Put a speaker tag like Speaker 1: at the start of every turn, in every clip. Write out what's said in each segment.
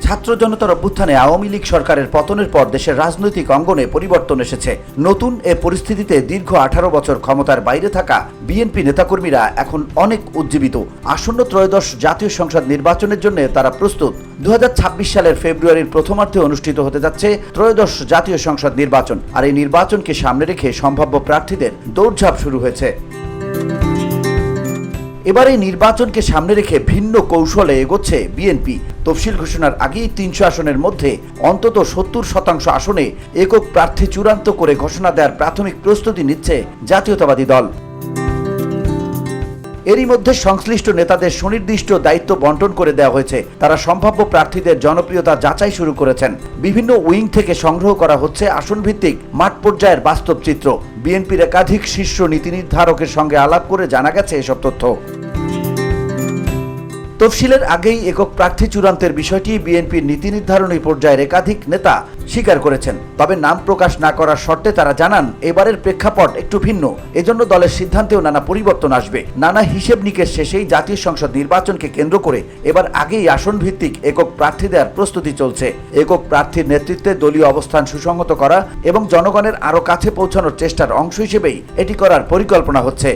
Speaker 1: ছাত্র জনতার অভ্যুত্থানে আওয়ামী লীগ সরকারের পতনের পর দেশের রাজনৈতিক অঙ্গনে পরিবর্তন এসেছে। নতুন এ পরিস্থিতিতে দীর্ঘ 18 বছর ক্ষমতার বাইরে থাকা বিএনপি নেতাকর্মীরা এখন অনেক উজ্জীবিত। আসন্ন ত্রয়োদশ জাতীয় সংসদ নির্বাচনের জন্য তারা প্রস্তুত। 2026 সালের ফেব্রুয়ারির প্রথমার্ধে অনুষ্ঠিত হতে যাচ্ছে ত্রয়োদশ জাতীয় সংসদ নির্বাচন, আর এই নির্বাচনকে সামনে রেখে সম্ভাব্য প্রার্থীদের দৌড়ঝাঁপ শুরু হয়েছে। এবার এই নির্বাচনকে সামনে রেখে ভিন্ন কৌশলে এগোচ্ছে বিএনপি। তফসিল ঘোষণার আগেই 300 আসনের মধ্যে অন্তত 70% আসনে একক প্রার্থী চূড়ান্ত করে ঘোষণা দেওয়ার প্রাথমিক প্রস্তুতি নিচ্ছে জাতীয়তাবাদী দল। এরই মধ্যে সংশ্লিষ্ট নেতাদের সুনির্দিষ্ট দায়িত্ব বন্টন করে দেওয়া হয়েছে। তারা সম্ভাব্য প্রার্থীদের জনপ্রিয়তা যাচাই শুরু করেছেন। বিভিন্ন উইং থেকে সংগ্রহ করা হচ্ছে আসন ভিত্তিক মাঠ পর্যায়ের বাস্তব চিত্র। বিএনপির একাধিক শীর্ষ নীতি নির্ধারকের সঙ্গে আলাপ করে জানা গেছে এসব তথ্য। তফসিলের আগেই একক প্রার্থী চূড়ান্তের বিষয়টি বিএনপির নীতি নির্ধারণী পর্যায়ের একাধিক নেতা স্বীকার করেছেন। তবে নাম প্রকাশ না করার শর্তে তারা জানান, এবারের প্রেক্ষাপট একটু ভিন্ন। এজন্য দলের সিদ্ধান্তেও নানা পরিবর্তন আসবে। নানা হিসেব নিকেশ শেষেই জাতীয় সংসদ নির্বাচনকে কেন্দ্র করে এবার আগেই আসন ভিত্তিক একক প্রার্থী দেওয়ার প্রস্তুতি চলছে। একক প্রার্থীর নেতৃত্বে দলীয় অবস্থান সুসংহত করা এবং জনগণের আরও কাছে পৌঁছানোর চেষ্টার অংশ হিসেবেই এটি করার পরিকল্পনা হচ্ছে।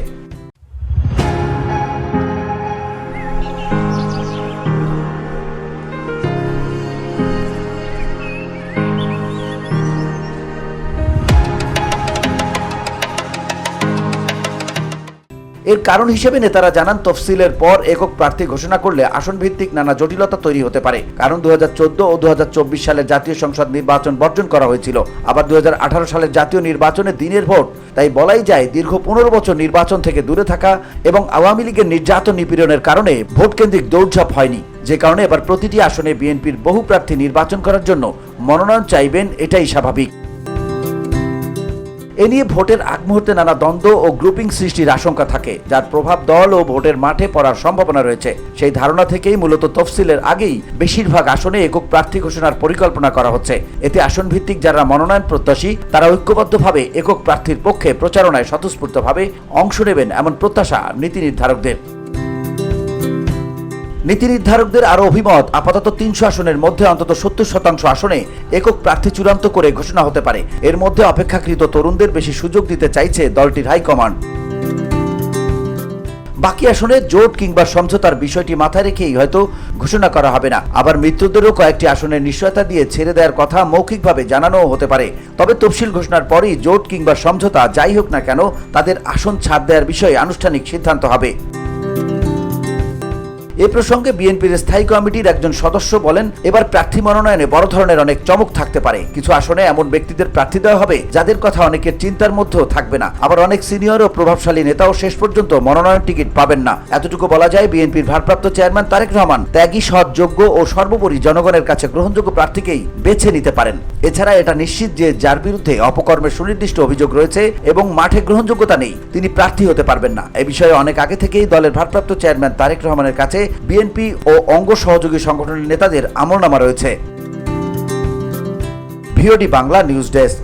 Speaker 1: এর কারণ হিসেবে নেতারা জানান, তফসিলের পর একক প্রার্থী ঘোষণা করলে আসন ভিত্তিক নানা জটিলতা তৈরি হতে পারে। কারণ 2014 ও 2024 সালের জাতীয় সংসদ নির্বাচন বর্জন করা হয়েছিল। আবার 2018 সালের জাতীয় নির্বাচনে দিনের ভোট। তাই বলাই যায়, দীর্ঘ 15 বছর নির্বাচন থেকে দূরে থাকা এবং আওয়ামী লীগের নির্যাতন নিপীড়নের কারণে ভোট কেন্দ্রিক দৌড়ঝাঁপ হয়নি। যে কারণে এবার প্রতিটি আসনে বিএনপির বহু প্রার্থী নির্বাচন করার জন্য মনোনয়ন চাইবেন, এটাই স্বাভাবিক। এ নিয়ে ভোটের আগ মুহূর্তে নানা দ্বন্দ্ব ও গ্রুপিং সৃষ্টির আশঙ্কা থাকে, যার প্রভাব দল ও ভোটের মাঠে পড়ার সম্ভাবনা রয়েছে। সেই ধারণা থেকেই মূলত তফসিলের আগেই বেশিরভাগ আসনে একক প্রার্থী ঘোষণার পরিকল্পনা করা হচ্ছে। এতে আসন ভিত্তিক যারা মনোনয়ন প্রত্যাশী তারা ঐক্যবদ্ধভাবে একক প্রার্থীর পক্ষে প্রচারণায় স্বতঃস্ফূর্তভাবে অংশ নেবেন, এমন প্রত্যাশা নীতি নির্ধারকদের। নীতি নির্ধারকদের আরও অভিমত, আপাতত 300 আসনের মধ্যে অন্তত 70% আসনে একক প্রার্থী চূড়ান্ত করে ঘোষণা হতে পারে। এর মধ্যে অপেক্ষাকৃত তরুণদের বেশি সুযোগ দিতে চাইছে দলটির হাইকমান্ড। বাকি আসনে জোট কিংবা সমঝোতার বিষয়টি মাথায় রেখেই হয়তো ঘোষণা করা হবে না। আবার মৃত্যুদেরও কয়েকটি আসনের নিশ্চয়তা দিয়ে ছেড়ে দেওয়ার কথা মৌখিকভাবে জানানোও হতে পারে। তবে তফসিল ঘোষণার পরই জোট কিংবা সমঝোতা যাই হোক না কেন, তাদের আসন ছাড় দেওয়ার বিষয়ে আনুষ্ঠানিক সিদ্ধান্ত হবে। এ প্রসঙ্গে বিএনপির স্থায়ী কমিটির একজন সদস্য বলেন, এবার প্রার্থী মনোনয়নে বড় ধরনের অনেক চমক থাকতে পারে। কিছু আসনে এমন ব্যক্তিদের প্রার্থী দেওয়া হবে যাদের কথা অনেকের চিন্তার মধ্যেও থাকবে না। আবার অনেক সিনিয়র ও প্রভাবশালী নেতাও শেষ পর্যন্ত মনোনয়ন টিকিট পাবেন না। এতটুকু বলা যায়, বিএনপির ভারপ্রাপ্ত চেয়ারম্যান তারেক রহমান ত্যাগী, সৎ, যোগ্য ও সর্বোপরি জনগণের কাছে গ্রহণযোগ্য প্রার্থীকেই বেছে নিতে পারেন। এছাড়া এটা নিশ্চিত যে যার বিরুদ্ধে অপকর্মের সুনির্দিষ্ট অভিযোগ রয়েছে এবং মাঠে গ্রহণযোগ্যতা নেই, তিনি প্রার্থী হতে পারবেন না। এ বিষয়ে অনেক আগে থেকেই দলের ভারপ্রাপ্ত চেয়ারম্যান তারেক রহমানের কাছে বিএনপি ও অঙ্গ সহযোগী সংগঠনের নেতাদের আমলনামা রয়েছে। VOD Bangla news desk.